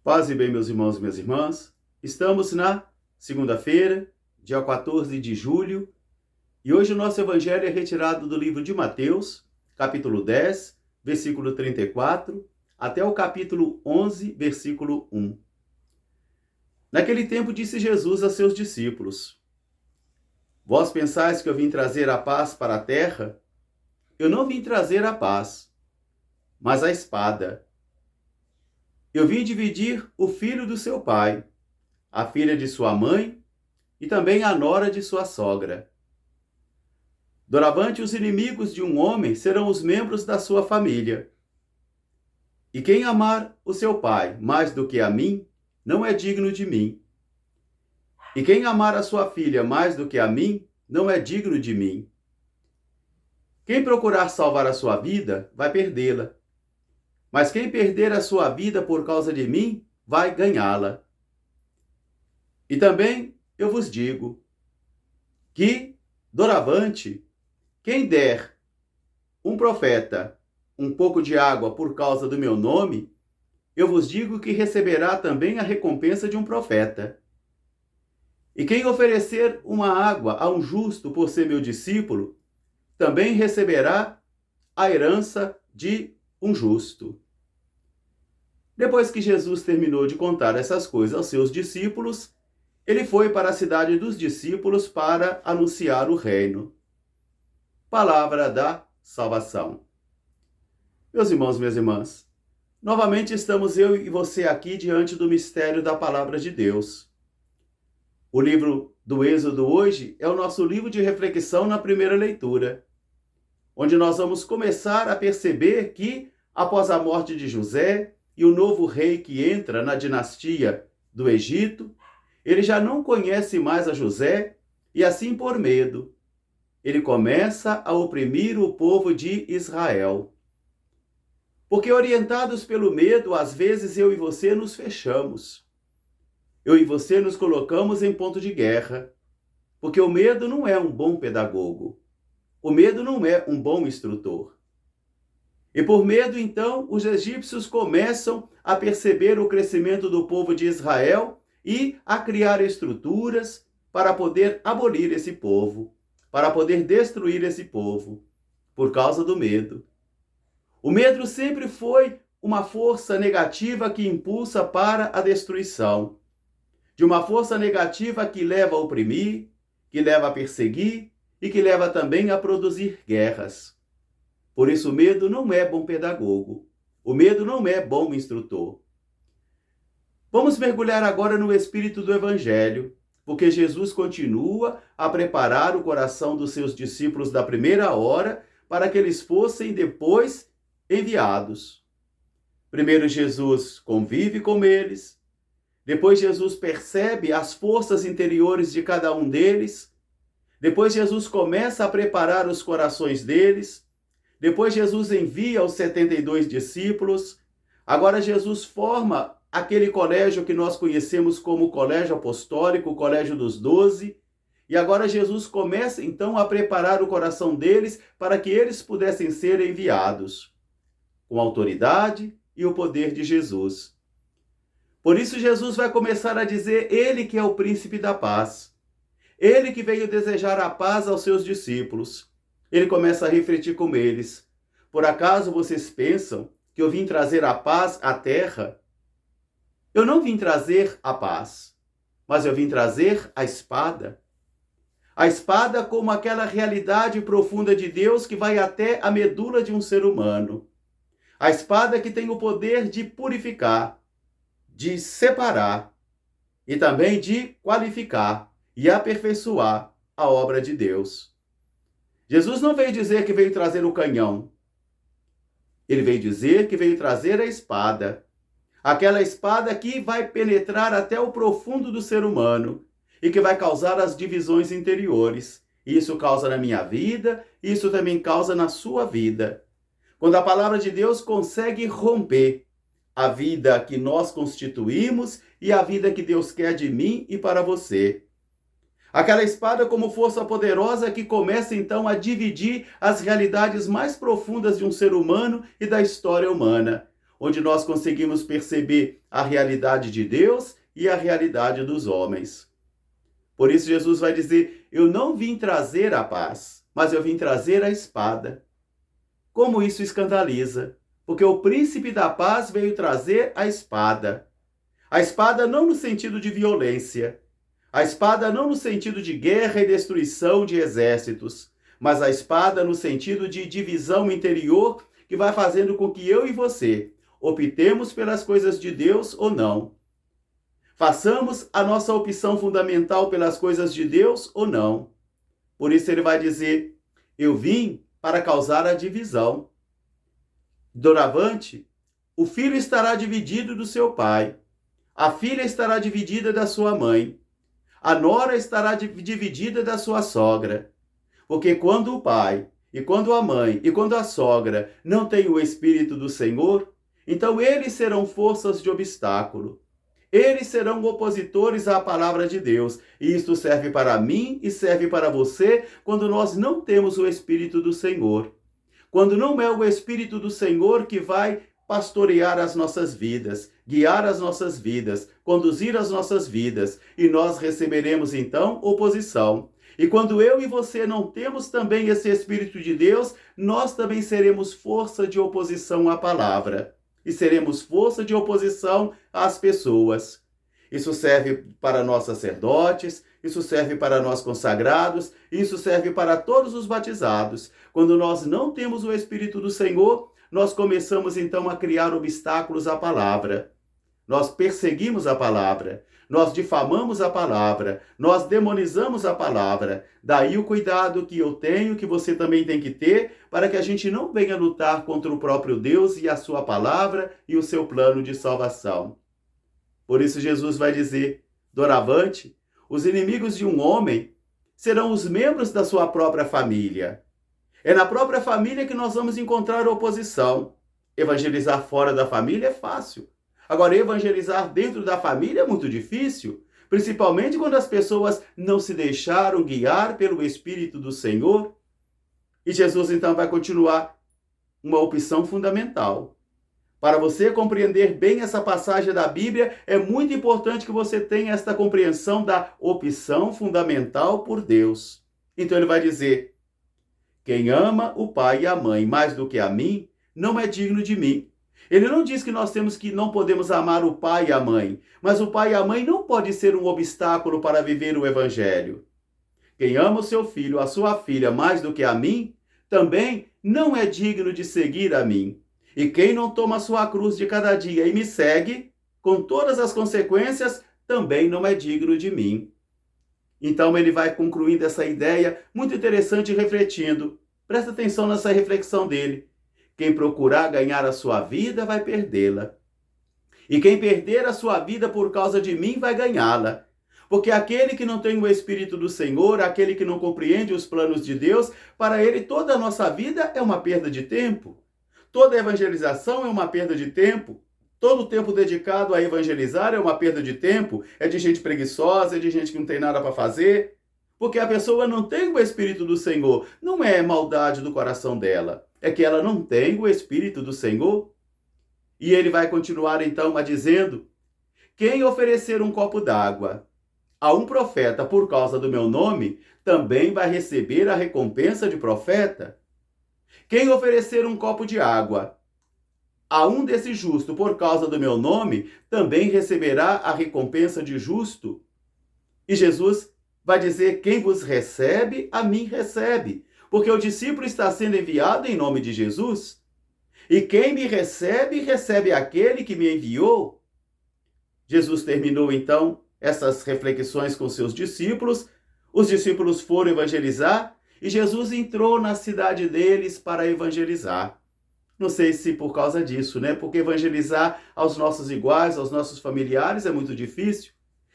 Paz e bem, meus irmãos e minhas irmãs. Estamos na segunda-feira, dia 14 de julho, e hoje o nosso evangelho é retirado do livro de Mateus, capítulo 10, versículo 34, até o capítulo 11, versículo 1. Naquele tempo disse Jesus a seus discípulos: Vós pensais que eu vim trazer a paz para a terra? Eu não vim trazer a paz, mas a espada. Eu vim dividir o filho do seu pai, a filha de sua mãe e também a nora de sua sogra. Doravante, os inimigos de um homem serão os membros da sua família. E quem amar o seu pai mais do que a mim, não é digno de mim. E quem amar a sua filha mais do que a mim, não é digno de mim. Quem procurar salvar a sua vida, vai perdê-la. Mas quem perder a sua vida por causa de mim, vai ganhá-la. E também eu vos digo que, doravante, quem der um profeta um pouco de água por causa do meu nome, eu vos digo que receberá também a recompensa de um profeta. E quem oferecer uma água a um justo por ser meu discípulo, também receberá a herança de um justo. Depois que Jesus terminou de contar essas coisas aos seus discípulos, ele foi para a cidade dos discípulos para anunciar o reino. Palavra da salvação. Meus irmãos, minhas irmãs, novamente estamos eu e você aqui diante do mistério da palavra de Deus. O livro do Êxodo hoje é o nosso livro de reflexão na primeira leitura, onde nós vamos começar a perceber que, após a morte de José e o novo rei que entra na dinastia do Egito, ele já não conhece mais a José e, assim, por medo, ele começa a oprimir o povo de Israel. Porque, orientados pelo medo, às vezes eu e você nos fechamos. Eu e você nos colocamos em ponto de guerra. Porque o medo não é um bom pedagogo. O medo não é um bom instrutor. E por medo, então, os egípcios começam a perceber o crescimento do povo de Israel e a criar estruturas para poder abolir esse povo, para poder destruir esse povo, por causa do medo. O medo sempre foi uma força negativa que impulsa para a destruição, de uma força negativa que leva a oprimir, que leva a perseguir, e que leva também a produzir guerras. Por isso o medo não é bom pedagogo. O medo não é bom instrutor. Vamos mergulhar agora no espírito do Evangelho, porque Jesus continua a preparar o coração dos seus discípulos da primeira hora para que eles fossem depois enviados. Primeiro Jesus convive com eles, depois Jesus percebe as forças interiores de cada um deles, depois Jesus começa a preparar os corações deles. Depois Jesus envia os 72 discípulos. Agora Jesus forma aquele colégio que nós conhecemos como o Colégio Apostólico, o Colégio dos 12. E agora Jesus começa então a preparar o coração deles para que eles pudessem ser enviados, com a autoridade e o poder de Jesus. Por isso Jesus vai começar a dizer, ele que é o príncipe da paz. Ele que veio desejar a paz aos seus discípulos. Ele começa a refletir com eles. Por acaso vocês pensam que eu vim trazer a paz à terra? Eu não vim trazer a paz, mas eu vim trazer a espada. A espada como aquela realidade profunda de Deus que vai até a medula de um ser humano. A espada que tem o poder de purificar, de separar e também de qualificar e aperfeiçoar a obra de Deus. Jesus não veio dizer que veio trazer o canhão. Ele veio dizer que veio trazer a espada. Aquela espada que vai penetrar até o profundo do ser humano e que vai causar as divisões interiores. Isso causa na minha vida, isso também causa na sua vida. Quando a palavra de Deus consegue romper a vida que nós constituímos e a vida que Deus quer de mim e para você. Aquela espada como força poderosa que começa então a dividir as realidades mais profundas de um ser humano e da história humana. onde nós conseguimos perceber a realidade de Deus e a realidade dos homens. Por isso Jesus vai dizer: eu não vim trazer a paz, mas eu vim trazer a espada. Como isso escandaliza? Porque o príncipe da paz veio trazer a espada. A espada não no sentido de violência, a espada não no sentido de guerra e destruição de exércitos, mas a espada no sentido de divisão interior que vai fazendo com que eu e você optemos pelas coisas de Deus ou não. Façamos a nossa opção fundamental pelas coisas de Deus ou não. Por isso ele vai dizer: eu vim para causar a divisão. Doravante, o filho estará dividido do seu pai, a filha estará dividida da sua mãe, a nora estará dividida da sua sogra. Porque quando o pai, e quando a mãe, e quando a sogra não têm o Espírito do Senhor, então eles serão forças de obstáculo. Eles serão opositores à palavra de Deus. E isto serve para mim e serve para você quando nós não temos o Espírito do Senhor. Quando não é o Espírito do Senhor que vai pastorear as nossas vidas, guiar as nossas vidas, conduzir as nossas vidas. E nós receberemos então oposição. E quando eu e você não temos também esse Espírito de Deus, nós também seremos força de oposição à palavra. E seremos força de oposição às pessoas. Isso serve para nós sacerdotes, isso serve para nós consagrados, isso serve para todos os batizados. Quando nós não temos o Espírito do Senhor, nós começamos então a criar obstáculos à palavra. Nós perseguimos a palavra, nós difamamos a palavra, nós demonizamos a palavra. Daí o cuidado que eu tenho, que você também tem que ter, para que a gente não venha lutar contra o próprio Deus e a sua palavra e o seu plano de salvação. Por isso Jesus vai dizer: doravante, os inimigos de um homem serão os membros da sua própria família. É na própria família que nós vamos encontrar oposição. Evangelizar fora da família é fácil. Agora, evangelizar dentro da família é muito difícil, principalmente quando as pessoas não se deixaram guiar pelo Espírito do Senhor. E Jesus então vai continuar uma opção fundamental. Para você compreender bem essa passagem da Bíblia, é muito importante que você tenha esta compreensão da opção fundamental por Deus. Então ele vai dizer: quem ama o pai e a mãe mais do que a mim, não é digno de mim. Ele não diz que nós não podemos amar o pai e a mãe, mas o pai e a mãe não pode ser um obstáculo para viver o evangelho. Quem ama o seu filho, a sua filha, mais do que a mim, também não é digno de seguir a mim. E quem não toma a sua cruz de cada dia e me segue, com todas as consequências, também não é digno de mim. Então ele vai concluindo essa ideia muito interessante, refletindo. Presta atenção nessa reflexão dele. Quem procurar ganhar a sua vida vai perdê-la. E quem perder a sua vida por causa de mim vai ganhá-la. Porque aquele que não tem o Espírito do Senhor, aquele que não compreende os planos de Deus, para ele toda a nossa vida é uma perda de tempo. Toda evangelização é uma perda de tempo. Todo o tempo dedicado a evangelizar é uma perda de tempo. É de gente preguiçosa, é de gente que não tem nada para fazer. Porque a pessoa não tem o Espírito do Senhor. Não é maldade do coração dela. É que ela não tem o Espírito do Senhor. E ele vai continuar então a dizendo: quem oferecer um copo d'água a um profeta por causa do meu nome, também vai receber a recompensa de profeta. Quem oferecer um copo de água a um desse justo por causa do meu nome, também receberá a recompensa de justo. E Jesus vai dizer: quem vos recebe, a mim recebe. Porque o discípulo está sendo enviado em nome de Jesus. E quem me recebe, recebe aquele que me enviou. Jesus terminou então essas reflexões com seus discípulos. Os discípulos foram evangelizar e Jesus entrou na cidade deles para evangelizar. Não sei se por causa disso, né? Porque evangelizar aos nossos iguais, aos nossos familiares é muito difícil.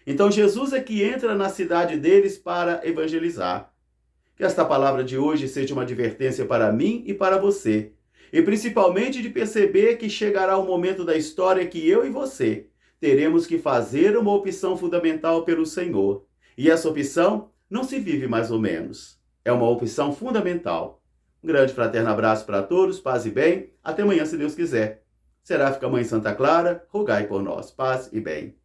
Então Jesus é que entra na cidade deles para evangelizar. Que esta palavra de hoje seja uma advertência para mim e para você. E principalmente de perceber que chegará o momento da história que eu e você teremos que fazer uma opção fundamental pelo Senhor. E essa opção não se vive mais ou menos. É uma opção fundamental. Um grande fraterno abraço para todos, paz e bem. Até amanhã, se Deus quiser. Seráfica Mãe Santa Clara, rogai por nós. Paz e bem.